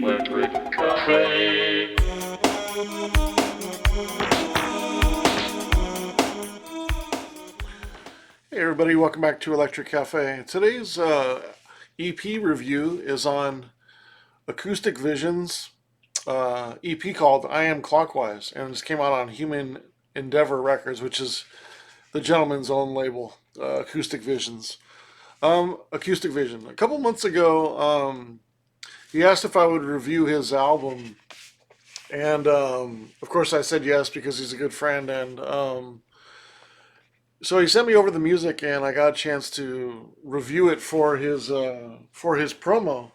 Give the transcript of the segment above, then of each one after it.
Electric Cafe. Hey everybody, welcome back to Electric Cafe. Today's EP review is on Acoustic Vision's EP called I Am Clockwise, and this came out on Human Endeavor Records, which is the gentleman's own label, Acoustic Visions. Acoustic Vision. A couple months ago, he asked if I would review his album, and of course I said yes because he's a good friend, and so he sent me over the music, and I got a chance to review it for his promo.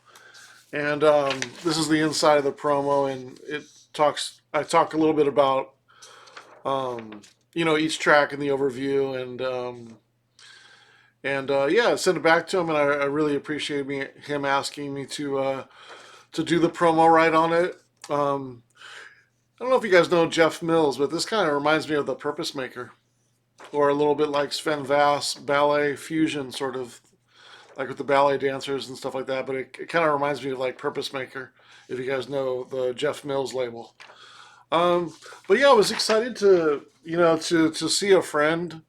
And this is the inside of the promo, and it talks. I talk a little bit about each track in the overview, and yeah, I sent it back to him, and I really appreciate him asking me to do the promo right on it. I don't know if you guys know Jeff Mills, but this kind of reminds me of the Purpose Maker, or a little bit like Sven Vass ballet fusion, sort of like with the ballet dancers and stuff like that. But it kind of reminds me of like Purpose Maker, if you guys know the Jeff Mills label. But yeah, I was excited to see a friend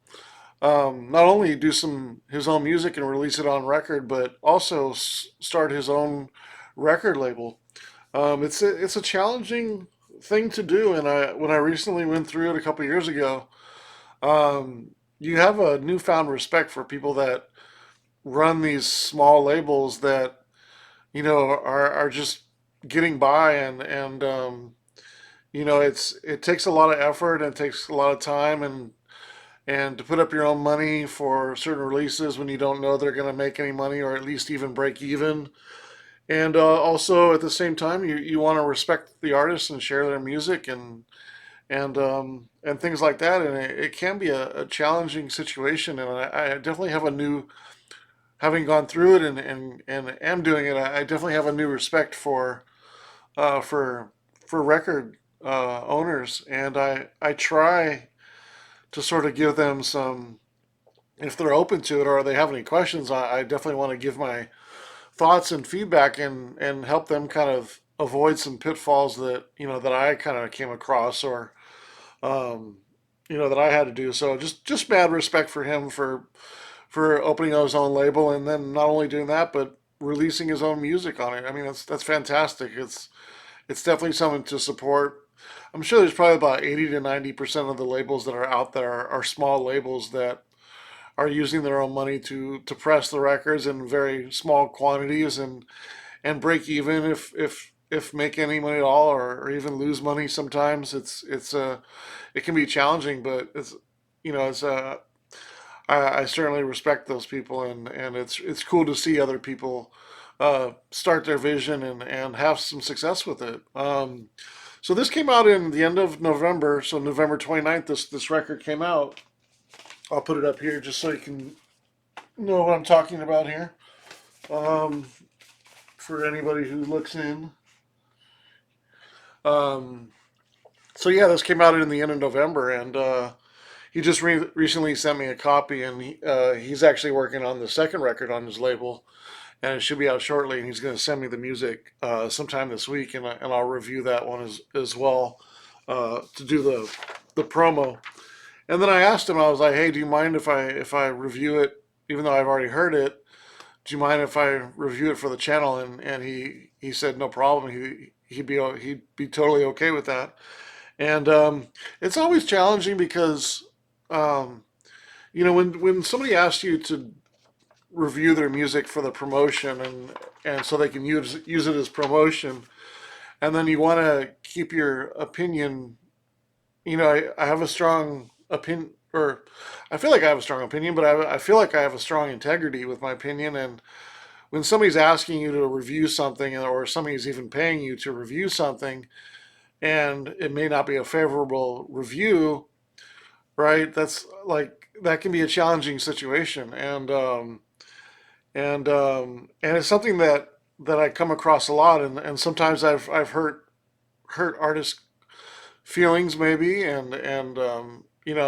not only do some his own music and release it on record, but also start his own record label. It's a challenging thing to do, and when I recently went through it a couple years ago, you have a newfound respect for people that run these small labels that are just getting by, and it takes a lot of effort and it takes a lot of time, and to put up your own money for certain releases when you don't know they're going to make any money or at least even break even. And also at the same time, you want to respect the artists and share their music and things like that. And it can be a challenging situation. And I definitely have a new, having gone through it and am doing it. I definitely have a new respect uh, for for record owners, and I try to sort of give them some, if they're open to it or they have any questions. I definitely want to give my thoughts and feedback and help them kind of avoid some pitfalls that that I kind of came across, or um, that I had to do. So just mad respect for him for opening his own label, and then not only doing that but releasing his own music on it. I mean, that's fantastic. It's definitely something to support. I'm sure there's probably about 80 to 90% of the labels that are out there are small labels that are using their own money to press the records in very small quantities and break even, if make any money at all, or even lose money sometimes. It can be challenging, but it's I certainly respect those people, and it's cool to see other people start their vision and have some success with it. So this came out in the end of November, so November 29th, this record came out. I'll put it up here just so you can know what I'm talking about here. Um, for anybody who looks in. Um, so yeah, this came out in the end of November, and he just recently sent me a copy, and he's actually working on the second record on his label, and it should be out shortly. And he's going to send me the music sometime this week, and I'll review that one as well, to do the promo. And then I asked him, I was like, "Hey, do you mind if I review it, even though I've already heard it? Do you mind if I review it for the channel?" And he said no problem. He'd be totally okay with that. And it's always challenging because um, when somebody asks you to review their music for the promotion, and so they can use it as promotion, and then you want to keep your opinion. I have a strong opinion, or I feel like I have a strong opinion, but I feel like I have a strong integrity with my opinion. And when somebody's asking you to review something, or somebody's even paying you to review something, and it may not be a favorable review, right? That can be a challenging situation, and it's something that I come across a lot, and sometimes I've hurt artists' feelings maybe, and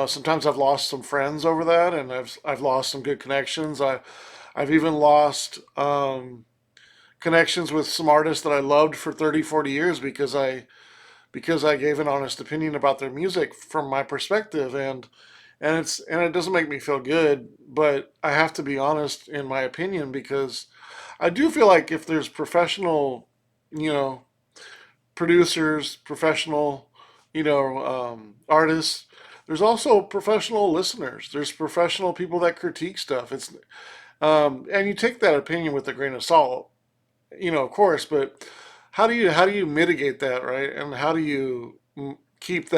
sometimes I've lost some friends over that, and I've lost some good connections. I've even lost connections with some artists that I loved for 30, 40 years because I gave an honest opinion about their music from my perspective, and it doesn't make me feel good, but I have to be honest in my opinion because I do feel like if there's professional, you know, producers, professional, artists, there's also professional listeners. There's professional people that critique stuff. And you take that opinion with a grain of salt, of course, but how do you mitigate that, right? And how do you keep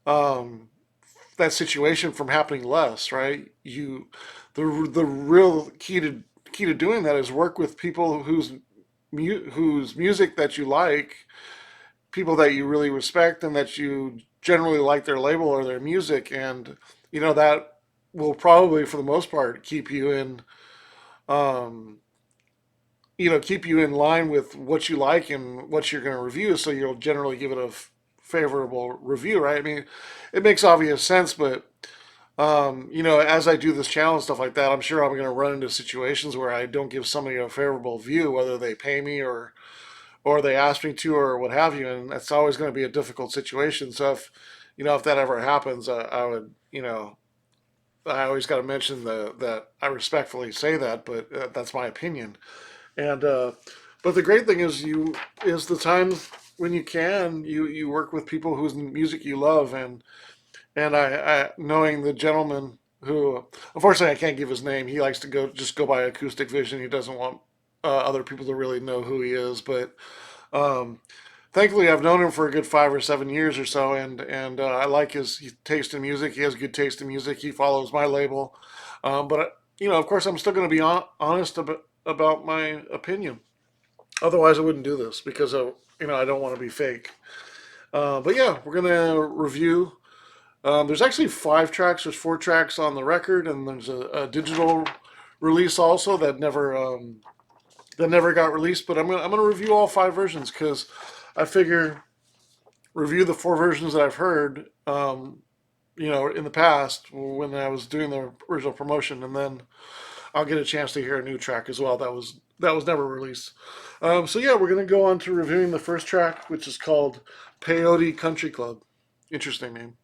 um, that situation from happening less, right? The real key to doing that is work with people whose music that you like, people that you really respect, and that you generally like their label or their music, and that will probably, for the most part, um, keep you in line with what you like and what you're going to review. So you'll generally give it a favorable review, right? I mean, it makes obvious sense, but as I do this challenge and stuff like that, I'm sure I'm going to run into situations where I don't give somebody a favorable view, whether they pay me or they ask me to or what have you, and that's always going to be a difficult situation. So if that ever happens, I would, I always got to mention that I respectfully say that, but that's my opinion. And but the great thing is the times when you work with people whose music you love, and I knowing the gentleman who, unfortunately I can't give his name. He likes to go by Acoustic Vision. He doesn't want other people to really know who he is, but um, thankfully I've known him for a good 5 or 7 years or so, and I like his taste in music. He has good taste in music. He follows my label, but of course I'm still going to be honest about my opinion. Otherwise I wouldn't do this because I don't want to be fake. But yeah, we're gonna review. There's actually 5 tracks. There's 4 tracks on the record, and there's a digital release also that never got released. But I'm gonna review all 5 versions because I figure review the 4 versions that I've heard, in the past when I was doing the original promotion, and then I'll get a chance to hear a new track as well that was never released. So yeah, we're gonna go on to reviewing the first track, which is called Peyote Country Club. Interesting name.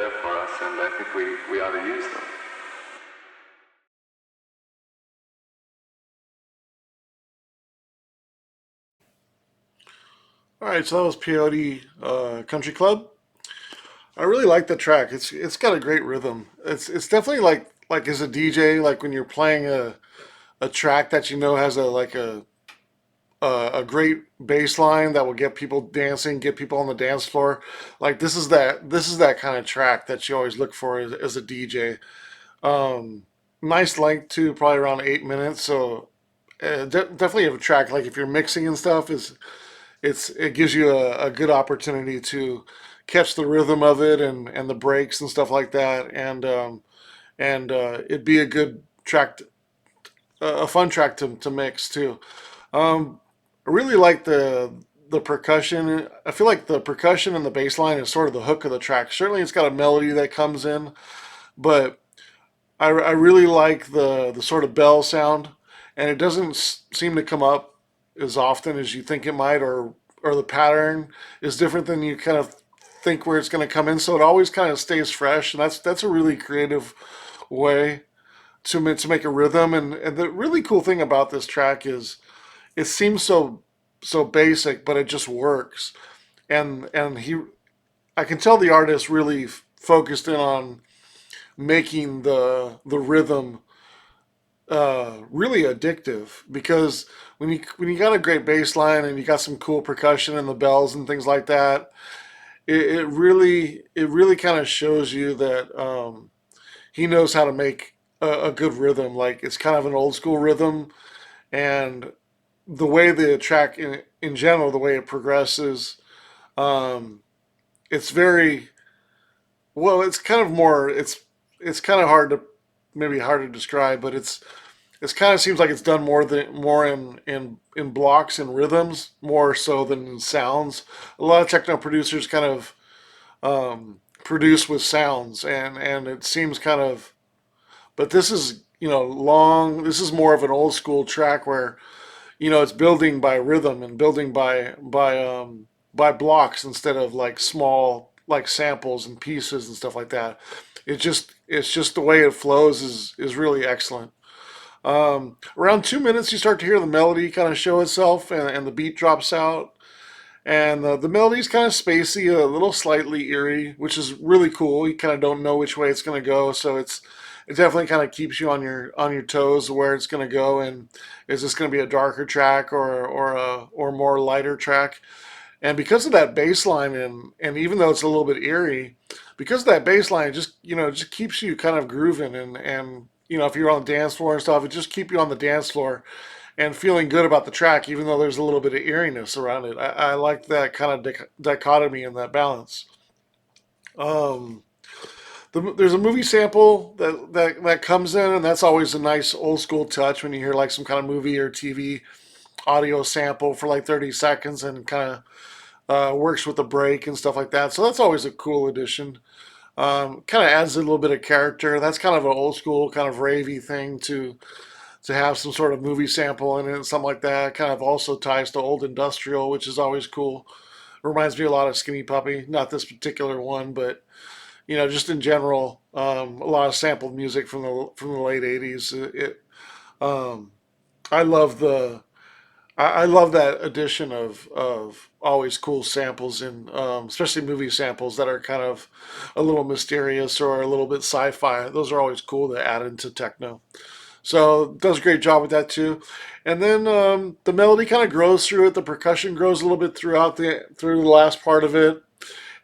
there for us, and I think we ought to use them. All right, so that was Peyote Country Club. I really like the track. It's got a great rhythm. It's definitely like as a DJ, like when you're playing a track that you know has a great bass line that will get people dancing, get people on the dance floor. Like this is that kind of track that you always look for as a DJ. Um, Nice length too, probably around 8 minutes. So definitely have a track like if you're mixing and stuff it gives you a good opportunity to catch the rhythm of it and the breaks and stuff like that and it'd be a good track, a fun track to mix too. I really like the percussion. I feel like the percussion and the bass line is sort of the hook of the track. Certainly, it's got a melody that comes in, but I really like the sort of bell sound, and it doesn't seem to come up as often as you think it might, or the pattern is different than you kind of think where it's going to come in. So it always kind of stays fresh, and that's a really creative way to make a rhythm. And the really cool thing about this track is it seems so basic, but it just works. And I can tell the artist really focused in on making the rhythm really addictive because when you got a great bass line and you got some cool percussion and the bells and things like that, it really kind of shows you that he knows how to make a good rhythm. Like it's kind of an old school rhythm, and the way the track in general, the way it progresses, um, it's very well. It's kind of more. It's kind of hard to maybe hard to describe, but it's kind of seems like it's done more in blocks and rhythms more so than in sounds. A lot of techno producers kind of produce with sounds, and it seems kind of. But this is long. This is more of an old school track where it's building by rhythm and building by blocks instead of like small like samples and pieces and stuff like that. It's just the way it flows is really excellent. Around 2 minutes, you start to hear the melody kind of show itself, and the beat drops out, and the melody's kind of spacey, a little slightly eerie, which is really cool. You kind of don't know which way it's going to go, so it definitely kind of keeps you on your toes where it's going to go, and is this going to be a darker track or more lighter track? And because of that bass line, and even though it's a little bit eerie, because of that bass line, it just keeps you kind of grooving, and if you're on the dance floor and stuff, it just keep you on the dance floor and feeling good about the track, even though there's a little bit of eeriness around it. I like that kind of dichotomy and that balance. Um, there's a movie sample that comes in, and that's always a nice old school touch when you hear like some kind of movie or TV audio sample for like 30 seconds and kind of works with the break and stuff like that. So that's always a cool addition. Kind of adds a little bit of character. That's kind of an old school kind of ravey thing to have some sort of movie sample in it and something like that. Kind of also ties to old industrial, which is always cool. Reminds me a lot of Skinny Puppy. Not this particular one, but just in general, a lot of sampled music from the late '80s. Um, I love the I love that addition of always cool samples in, especially movie samples that are kind of a little mysterious or a little bit sci-fi. Those are always cool to add into techno. So does a great job with that too. And then the melody kind of grows through it. The percussion grows a little bit through the last part of it,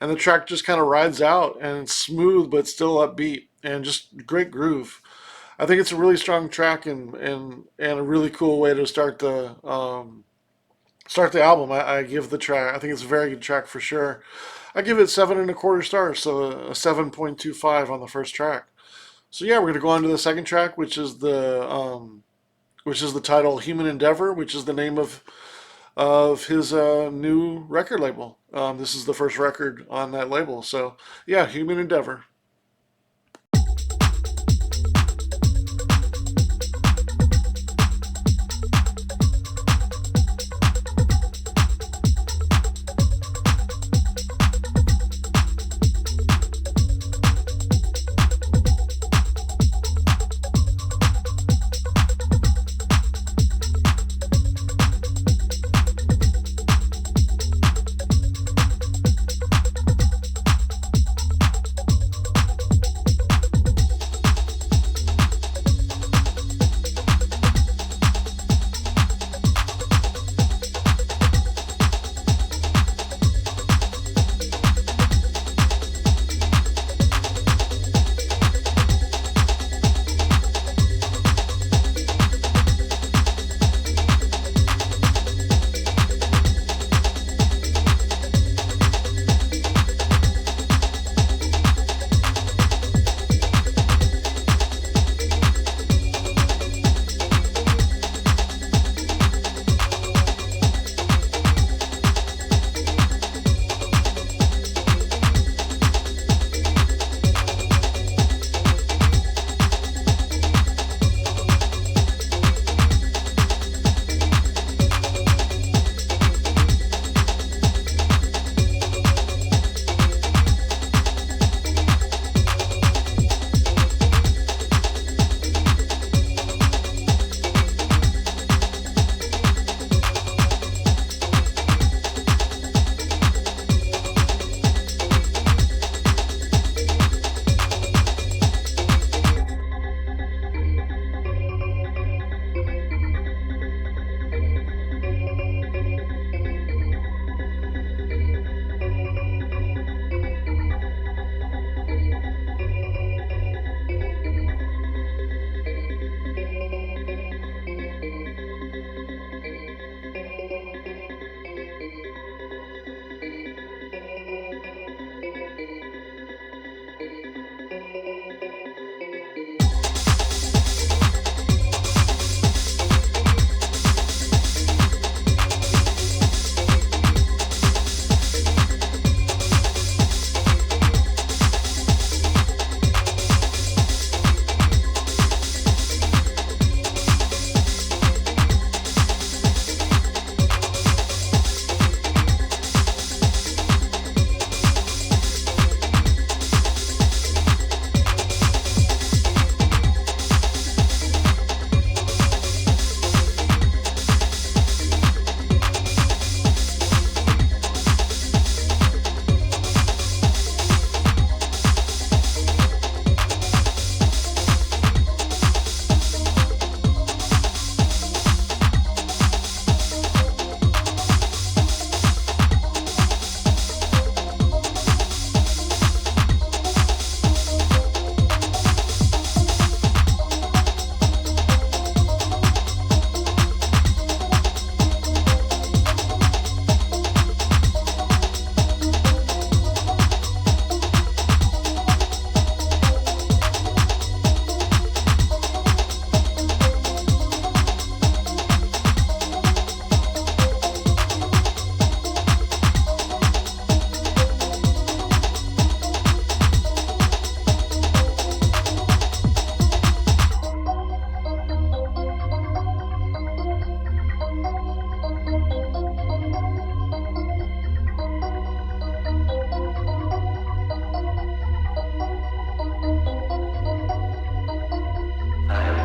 and the track just kind of rides out, and it's smooth but still upbeat and just great groove. I think it's a really strong track and a really cool way to start the album. I give the track. I think it's a very good track for sure. I give it 7.25 stars, so a 7.25 on the first track. So yeah, we're gonna go on to the second track, which is the title "Human Endeavor," which is the name of his new record label. This is the first record on that label. So yeah, "Human Endeavor."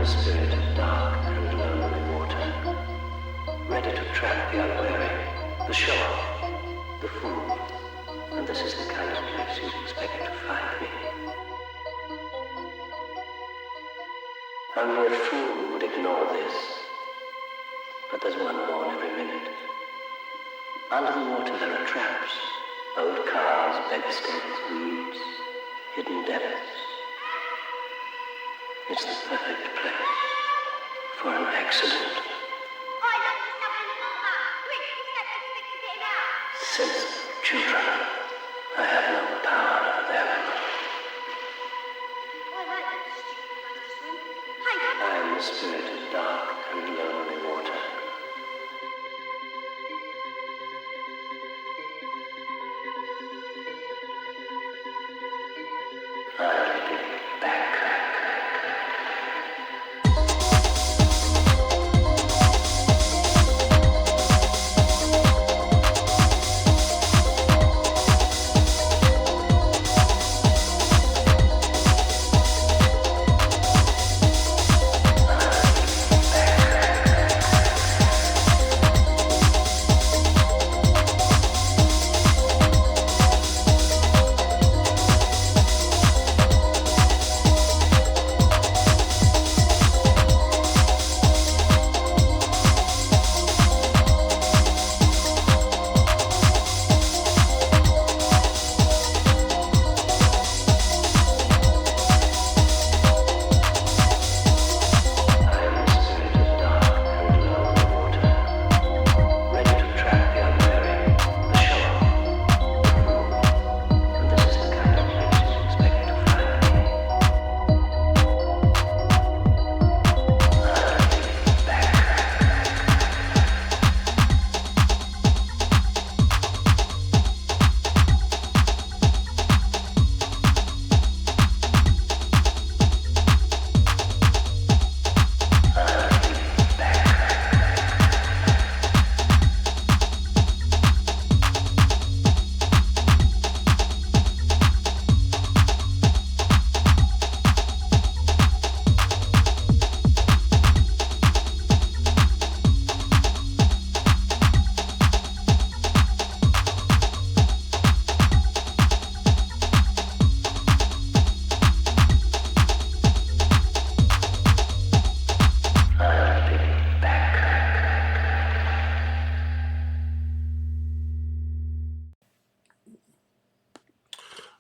spirit of dark and lonely water, ready to trap the unwary, the show-off, the fool, and this is the kind of place you'd expect to find me. Only a fool would ignore this, but there's one born every minute. Under the water there are traps, old cars, bedsteads, weeds, hidden depths. It's the perfect place for an accident. Sensitive children, I have no power over them. I am the spirit of dark and lonely water. I'll be back.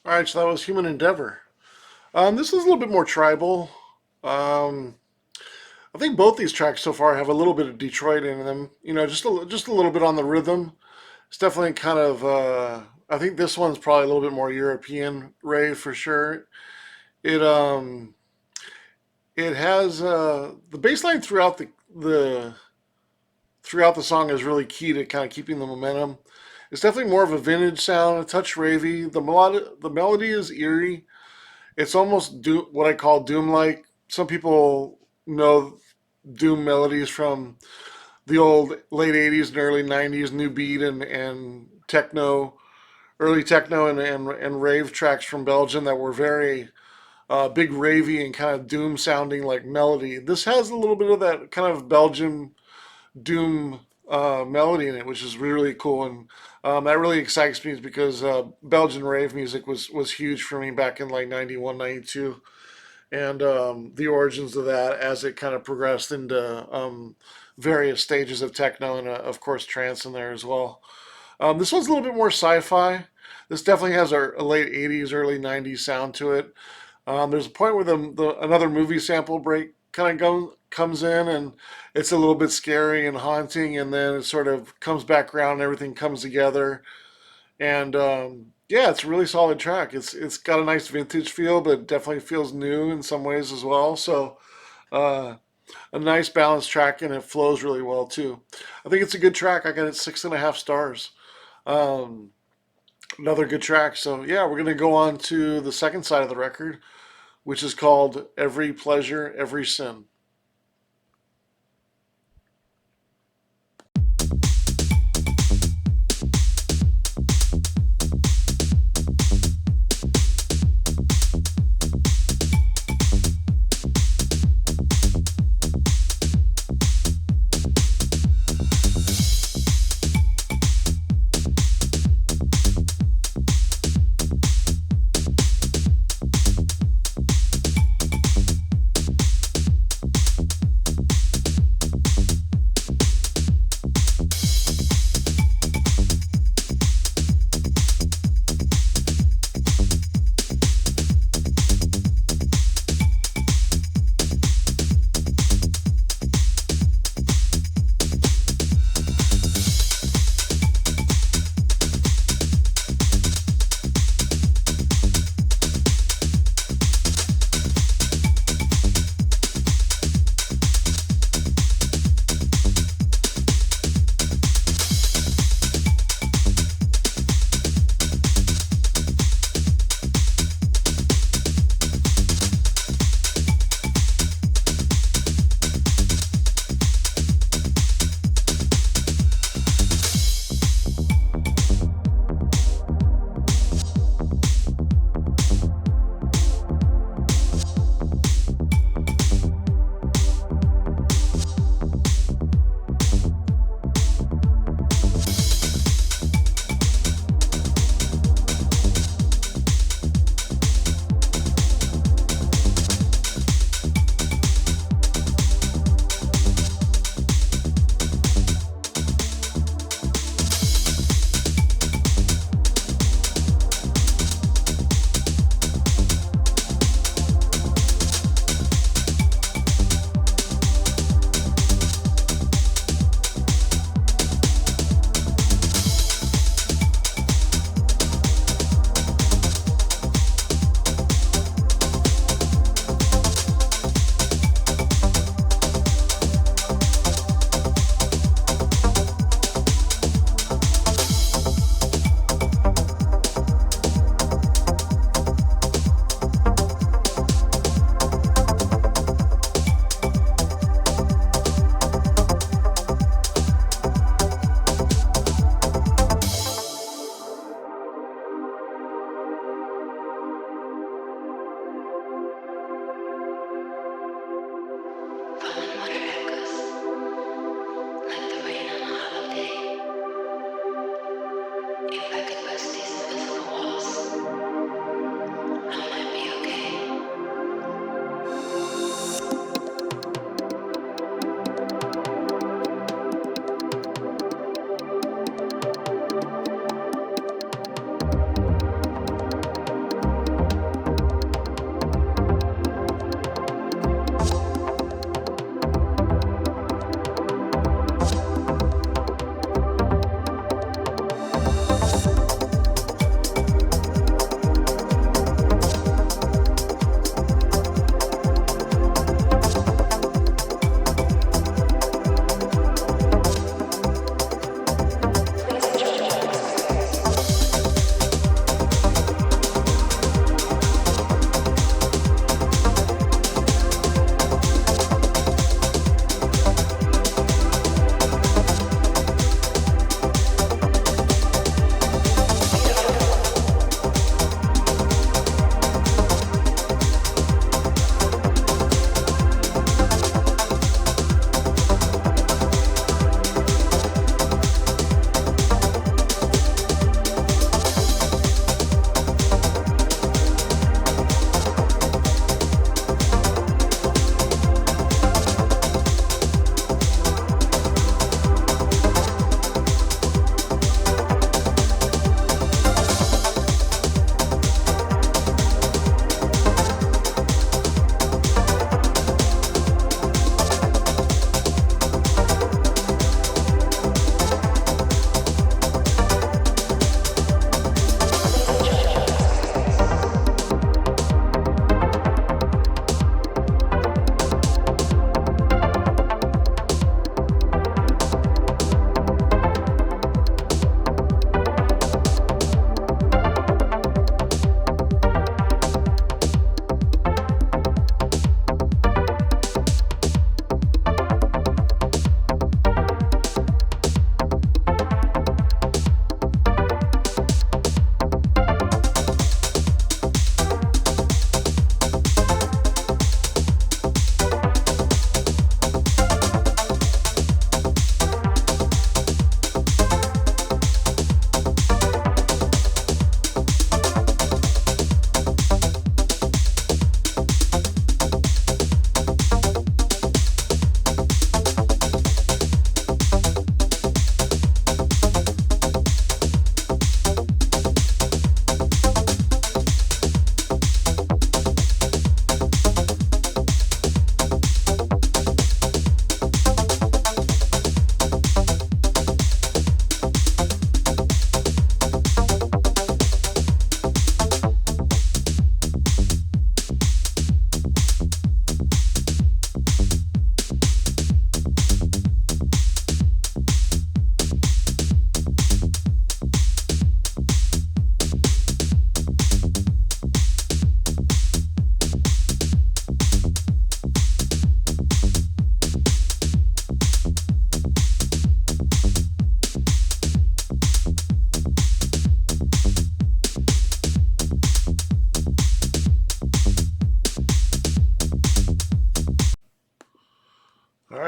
All right, so that was Human Endeavor. This is a little bit more tribal. Um, I think both these tracks so far have a little bit of Detroit in them. You know, just a little bit on the rhythm. It's definitely kind of. I think this one's probably a little bit more European rave for sure. It it has the bass line the throughout the song is really key to kind of keeping the momentum. It's definitely more of a vintage sound, a touch ravey. The melody is eerie. It's almost what I call doom-like. Some people know doom melodies from the old late '80s and early '90s new beat and techno, early techno and rave tracks from Belgium that were very big ravey and kind of doom sounding like melody. This has a little bit of that kind of Belgium doom melody in it, which is really cool, and that really excites me because Belgian rave music was huge for me back in like 91, 92, and the origins of that as it kind of progressed into various stages of techno and of course trance in there as well. This one's a little bit more sci-fi. This definitely has a late 80s, early 90s sound to it. There's a point where another movie sample break kind of comes in, and it's a little bit scary and haunting, and then it sort of comes back around and everything comes together. And yeah, it's a really solid track. It's got a nice vintage feel, but it definitely feels new in some ways as well. So uh, a nice balanced track, and it flows really well too. I think it's a good track. I got it 6.5 stars. Um, Another good track. So yeah, we're gonna go on to the second side of the record, which is called Every Pleasure, Every Sin.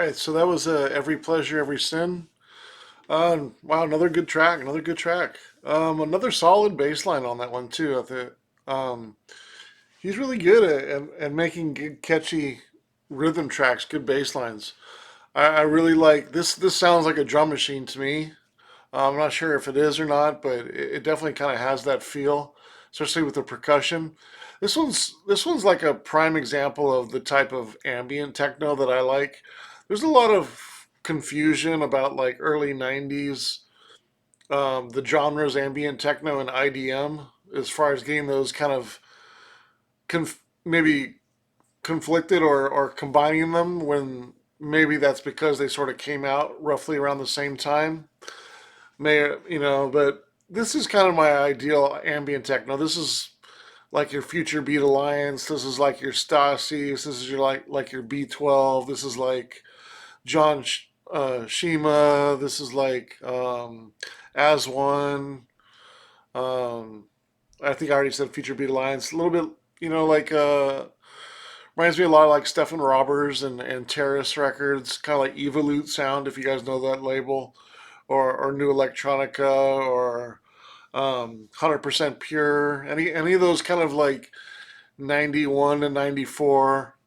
right, so that was Every Pleasure, Every Sin. Wow, another good track, another good track. Another solid bass line on that one too. I think um, he's really good at making good, catchy rhythm tracks, good bass lines. I really like this. This sounds like a drum machine to me. I'm not sure if it is or not, but it definitely kind of has that feel, especially with the percussion. This one's like a prime example of the type of ambient techno that I like. There's a lot of confusion about like early '90s, the genres ambient techno and IDM, as far as getting those kind of maybe conflicted or combining them when maybe that's because they sort of came out roughly around the same time. But this is kind of my ideal ambient techno. This is like your Future Beat Alliance. This is like your Stasi. This is your like your B12. This is like John Shima. This is like As One. Um, I think I already said Future Beat Alliance. A little bit, like reminds me a lot of like Stephen Robbers and Terrace Records, kind of like Evolute sound, if you guys know that label, or New Electronica, or 100% Pure. Any of those kind of like 91 and 94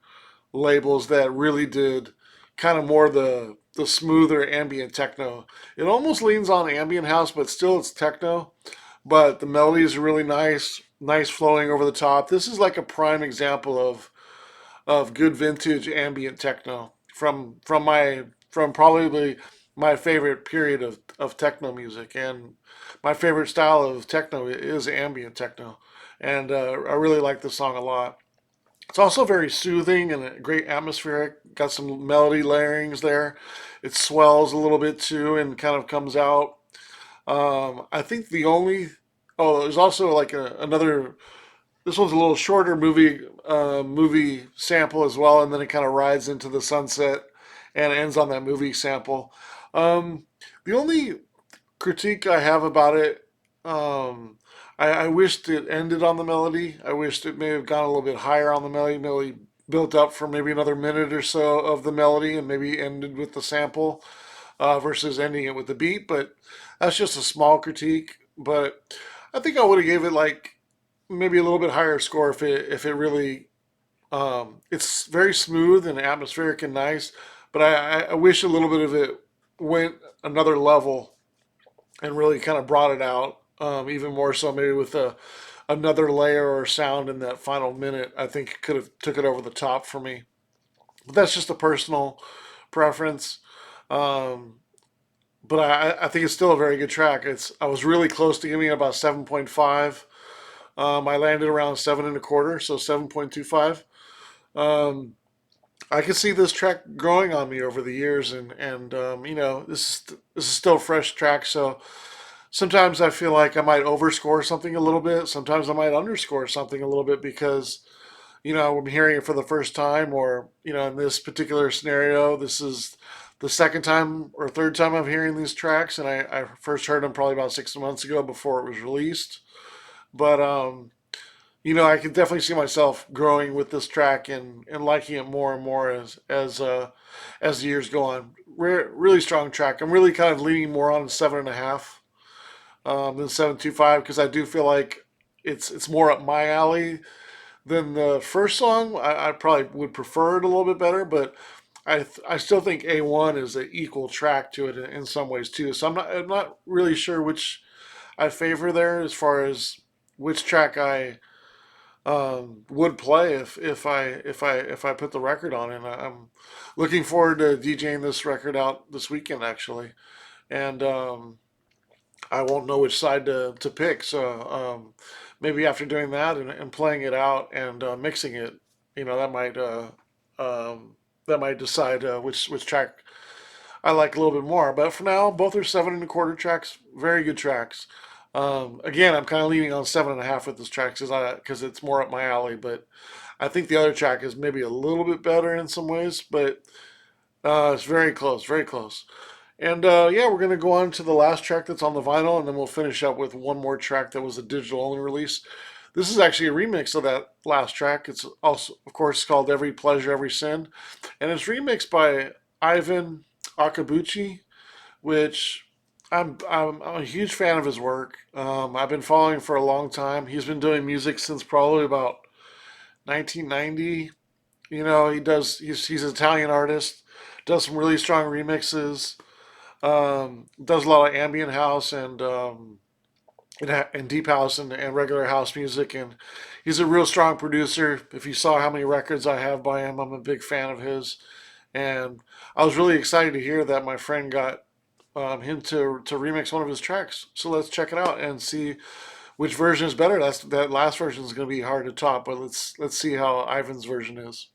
labels that really did kind of more the smoother ambient techno. It almost leans on ambient house, but still it's techno. But the melodies are really nice, nice flowing over the top. This is like a prime example of good vintage ambient techno from probably my favorite period of techno music, and my favorite style of techno is ambient techno, and I really like this song a lot. It's also very soothing and a great atmospheric. Got some melody layerings there. It swells a little bit too and kind of comes out. I think the only oh, there's also like another. This one's a little shorter movie sample as well, and then it kind of rides into the sunset and ends on that movie sample. The only critique I have about it, I wished it ended on the melody. I wished it may have gone a little bit higher on the melody. Melody built up for maybe another minute or so of the melody, and maybe ended with the sample versus ending it with the beat. But that's just a small critique. But I think I would have gave it like maybe a little bit higher score if it really it's very smooth and atmospheric and nice, but I wish a little bit of it went another level and really kind of brought it out even more so, maybe with another layer or sound in that final minute. I think it could have took it over the top for me, but that's just a personal preference. Um, but I think it's still a very good track. I was really close to giving it about 7.5. I landed around 7.25, so 7.25. Um, I could see this track growing on me over the years, and this is still a fresh track. So sometimes I feel like I might overscore something a little bit. Sometimes I might underscore something a little bit because I'm hearing it for the first time, or in this particular scenario, this is the second time or third time I'm hearing these tracks, and I first heard them probably about 6 months ago before it was released. But I can definitely see myself growing with this track and liking it more and more as the years go on. Really strong track. I'm really kind of leaning more on 7.5 than 7.25 because I do feel like it's more up my alley than the first song. I probably would prefer it a little bit better, but I still think A1 is an equal track to it in some ways too. So I'm not really sure which I favor there as far as which track I would play if I put the record on. And I'm looking forward to DJing this record out this weekend actually, and I won't know which side to pick. So maybe after doing that and playing it out and mixing it, that might decide which track I like a little bit more. But for now, both are 7.25 tracks, very good tracks. Again, I'm kind of leaning on 7.5 with this track because it's more up my alley. But I think the other track is maybe a little bit better in some ways, but it's very close, very close. And yeah, we're gonna go on to the last track that's on the vinyl, and then we'll finish up with one more track that was a digital only release. This is actually a remix of that last track. It's also, of course, called "Every Pleasure, Every Sin," and it's remixed by Ivan Akabuchi, which I'm a huge fan of his work. I've been following for a long time. He's been doing music since probably about 1990. He's an Italian artist, does some really strong remixes, does a lot of ambient house and deep house and regular house music, and he's a real strong producer. If you saw how many records I have by him, I'm a big fan of his, and I was really excited to hear that my friend got him to remix one of his tracks. So let's check it out and see which version is better. That last version is going to be hard to top, but let's see how Ivan's version is.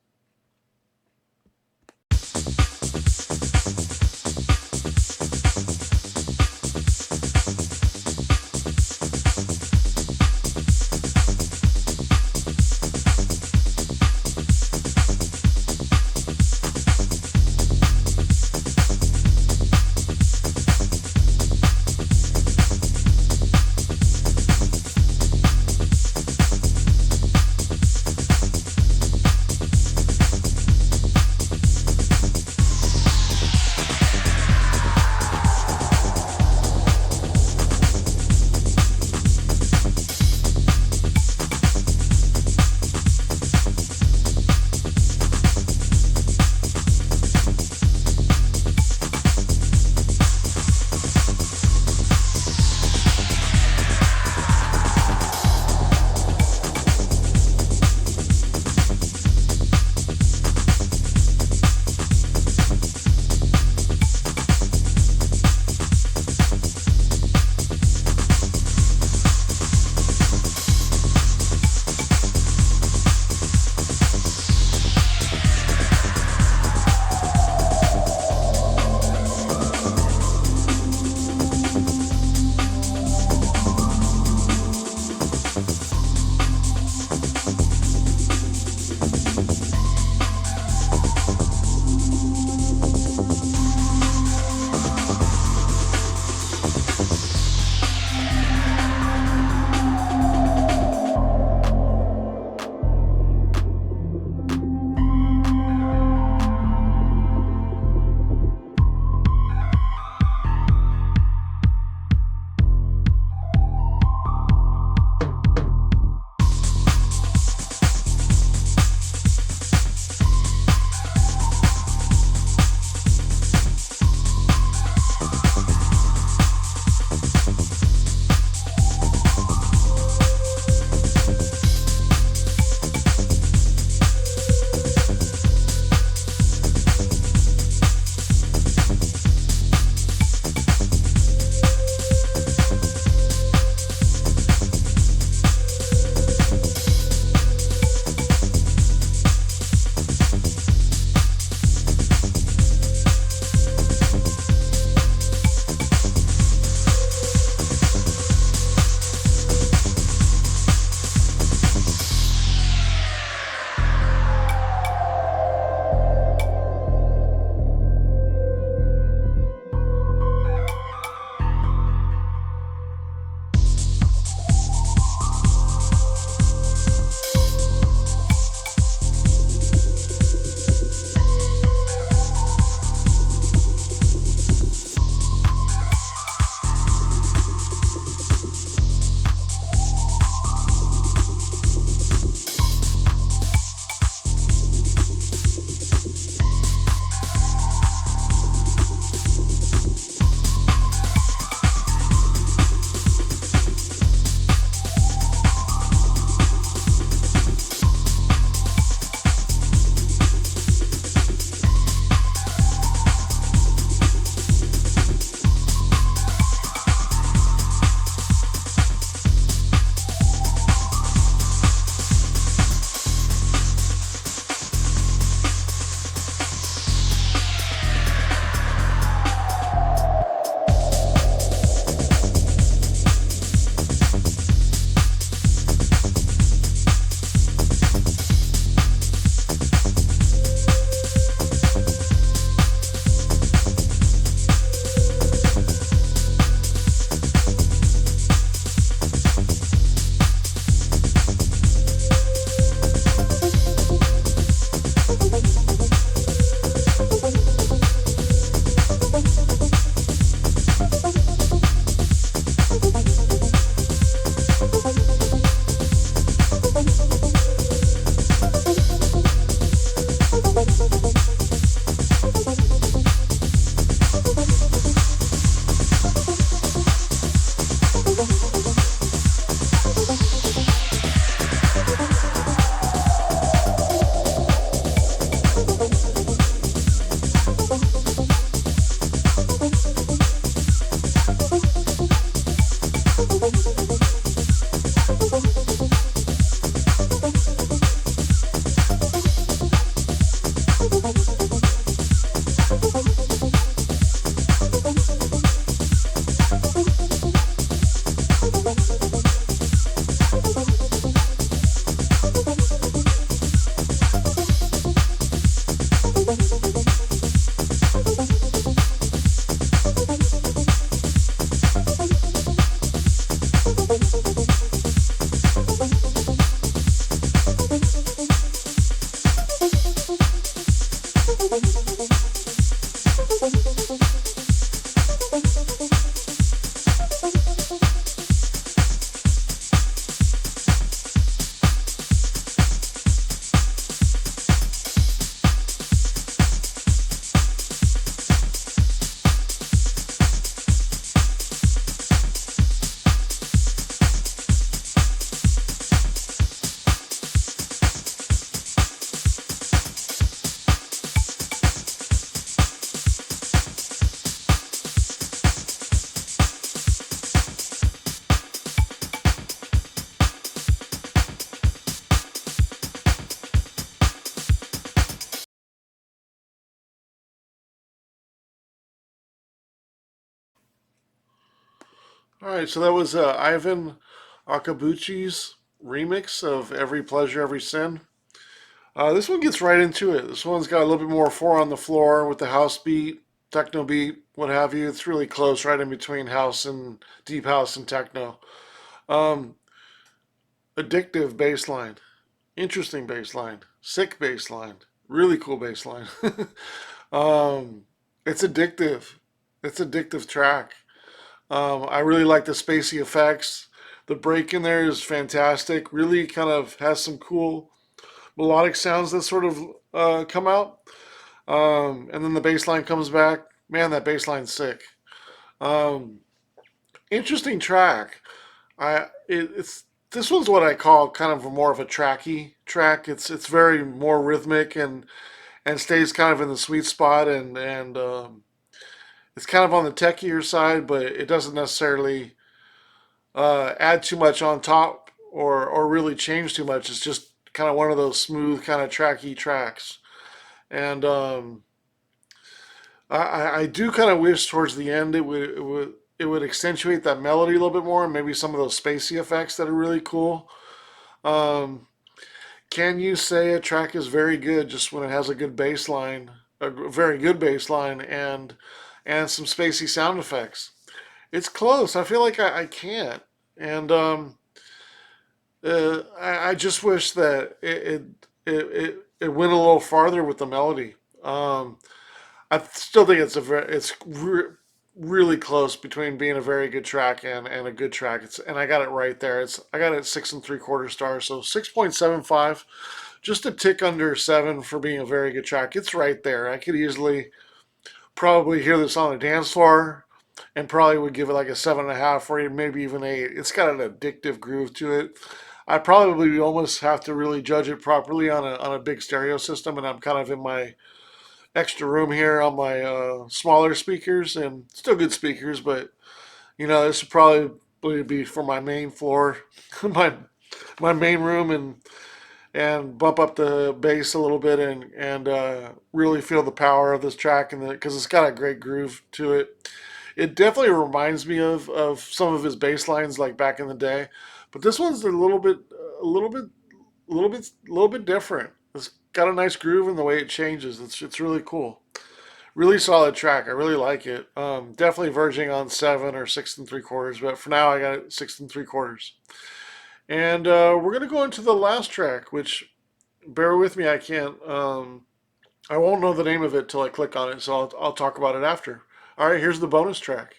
All right, so that was Ivan Akabuchi's remix of Every Pleasure, Every Sin. This one gets right into it. This one's got a little bit more four on the floor with the house beat, techno beat, what have you. It's really close, right in between house and deep house and techno. Um, Addictive bass line, interesting bass line, sick bass line, really cool bass line. um, it's addictive. It's addictive track. I really like the spacey effects. The break in there is fantastic. Really kind of has some cool melodic sounds that sort of come out. And then the bass line comes back. Man, that bass line's sick. Um, Interesting track. It's this one's what I call kind of more of a tracky track. It's very more rhythmic and stays kind of in the sweet spot and it's kind of on the techier side, but it doesn't necessarily add too much on top or really change too much. It's just kind of one of those smooth kind of tracky tracks. And I do kind of wish towards the end it would accentuate that melody a little bit more and maybe some of those spacey effects that are really cool. Um, can you say a track is very good just when it has a good bass line, a very good bass line and some spacey sound effects? It's close. I feel like I can't. And I just wish that it went a little farther with the melody. Um, I still think really close between being a very good track and a good track. And I got it right there. I got it at 6 3/4 stars, so 6.75, just a tick under 7 for being a very good track. It's right there. I could easily probably hear this on a dance floor and probably would give it like a 7.5 or maybe even 8. It's got an addictive groove to it. I probably almost have to really judge it properly on a big stereo system, and I'm kind of in my extra room here on my smaller speakers and still good speakers, but this would probably be for my main floor, my my main room, and bump up the bass a little bit and really feel the power of this track and because it's got a great groove to it. It definitely reminds me of some of his bass lines like back in the day, but this one's a little bit, a little bit different. It's got a nice groove in the way it changes. It's really cool. Really solid track. I really like it. Definitely verging on 7 or 6 3/4, but for now I got it 6 3/4. And we're gonna go into the last track, which bear with me, I can't. I won't know the name of it till I click on it, so I'll talk about it after. All right, here's the bonus track.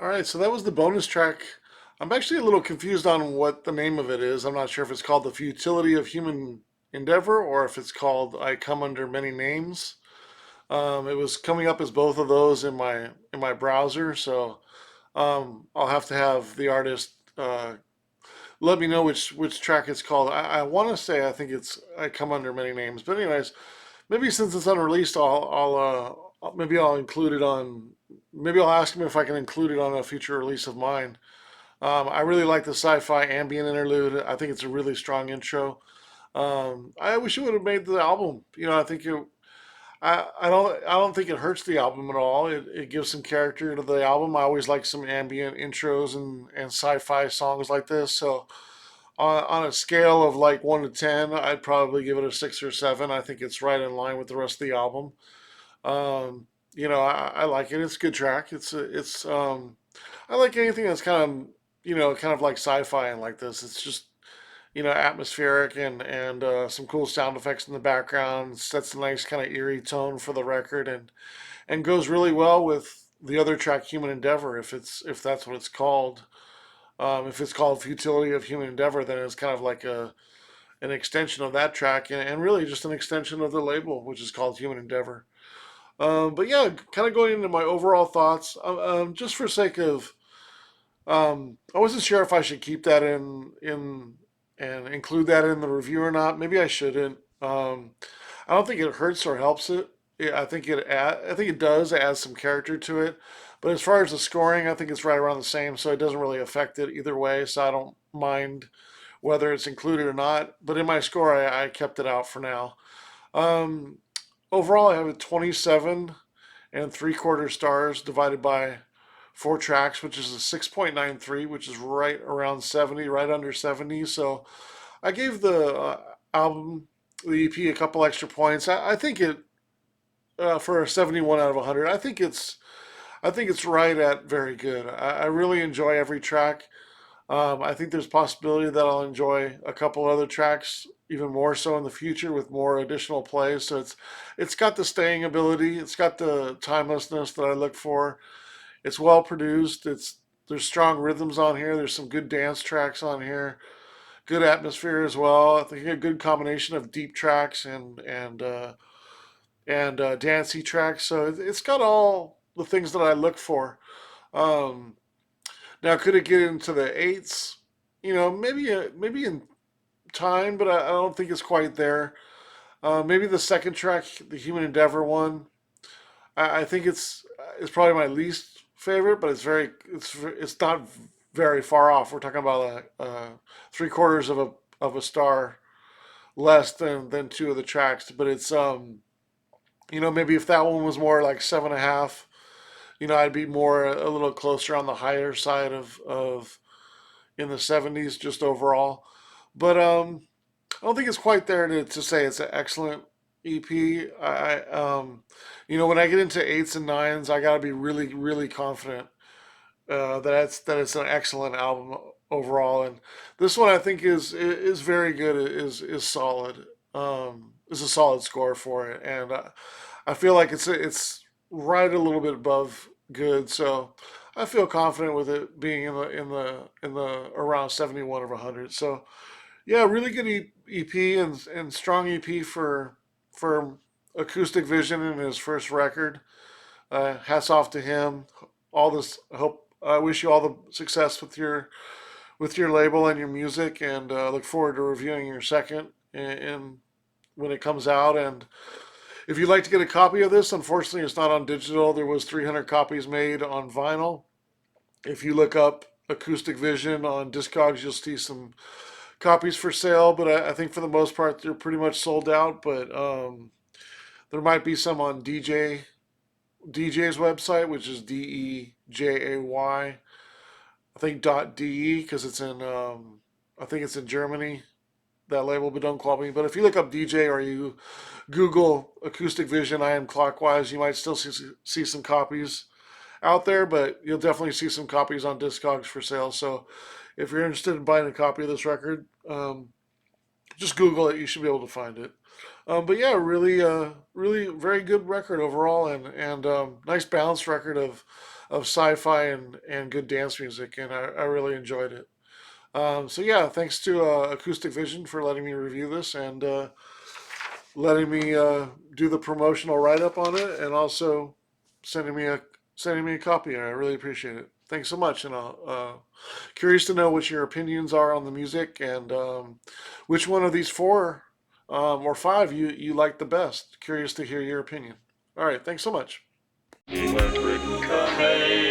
All right, so that was the bonus track. I'm actually a little confused on what the name of it is. I'm not sure if it's called The Futility of Human Endeavor or if it's called I Come Under Many Names. It was coming up as both of those in my browser, so I'll have to have the artist let me know which track it's called. I want to say I think it's I Come Under Many Names, but anyways, maybe since it's unreleased, maybe I'll include it on. Maybe I'll ask him if I can include it on a future release of mine. I really like the sci-fi ambient interlude. I think it's a really strong intro. I wish it would have made the album. I think it. I don't think it hurts the album at all. It gives some character to the album. I always like some ambient intros and sci-fi songs like this. So on a scale of like 1 to 10, I'd probably give it a 6 or 7. I think it's right in line with the rest of the album. I like it. It's a good track. I like anything that's kind of like sci-fi and like this. It's just atmospheric and some cool sound effects in the background. Sets a nice kind of eerie tone for the record and goes really well with the other track, Human Endeavor. If that's what it's called. If it's called Futility of Human Endeavor, then it's kind of like an extension of that track and really just an extension of the label, which is called Human Endeavor. But yeah, kind of going into my overall thoughts, just for sake of, I wasn't sure if I should keep that in and include that in the review or not. Maybe I shouldn't. I don't think it hurts or helps it. I think it does add some character to it. But as far as the scoring, I think it's right around the same, so it doesn't really affect it either way. So I don't mind whether it's included or not. But in my score, I kept it out for now. Um, Overall, I have a 27 and 3/4 stars divided by 4 tracks, which is a 6.93, which is right around 70, right under 70. So I gave the album, the EP, a couple extra points. I think it for a 71 out of 100. I think it's right at very good. I really enjoy every track. I think there's possibility that I'll enjoy a couple other tracks even more so in the future with more additional plays. So it's got the staying ability. It's got the timelessness that I look for. It's well produced. There's strong rhythms on here. There's some good dance tracks on here. Good atmosphere as well. I think a good combination of deep tracks and dancey tracks. So it's got all the things that I look for. Um, Now, could it get into the eights? Maybe in time, but I don't think it's quite there. Maybe the second track, the Human Endeavor one. I think it's probably my least favorite, but it's not very far off. We're talking about a 3/4 of a star less than two of the tracks, but it's maybe if that one was more like 7.5, I'd be more a little closer on the higher side of in the 70s just overall. But I don't think it's quite there to say it's an excellent EP. When I get into eights and nines, I gotta be really, really confident that it's an excellent album overall. And this one I think is very good. Is solid. Is a solid score for it, and I feel like it's right a little bit above good. So I feel confident with it being in the around 71 of 100. So yeah, really good EP and strong EP for Acoustic Vision in his first record. Hats off to him. All this I wish you all the success with your label and your music, and look forward to reviewing your second in when it comes out. And if you'd like to get a copy of this, unfortunately it's not on digital. There was 300 copies made on vinyl. If you look up Acoustic Vision on Discogs, you'll see some copies for sale, but I think for the most part they're pretty much sold out. But there might be some on DJ's website, which is DEJAY. I think .de because it's in I think it's in Germany, that label, but don't quote me. But if you look up DJ or you Google Acoustic Vision, I Am Clockwise, you might still see some copies out there, but you'll definitely see some copies on Discogs for sale. So if you're interested in buying a copy of this record, just Google it. You should be able to find it. But yeah, really very good record overall, and nice balanced record of sci-fi and good dance music, and I really enjoyed it. So yeah, thanks to Acoustic Vision for letting me review this and letting me do the promotional write-up on it, and also sending me a sending me a copy. I really appreciate it. Thanks so much, and curious to know what your opinions are on the music and which one of these four or five you like the best. Curious to hear your opinion. All right, thanks so much. Electric Cafe.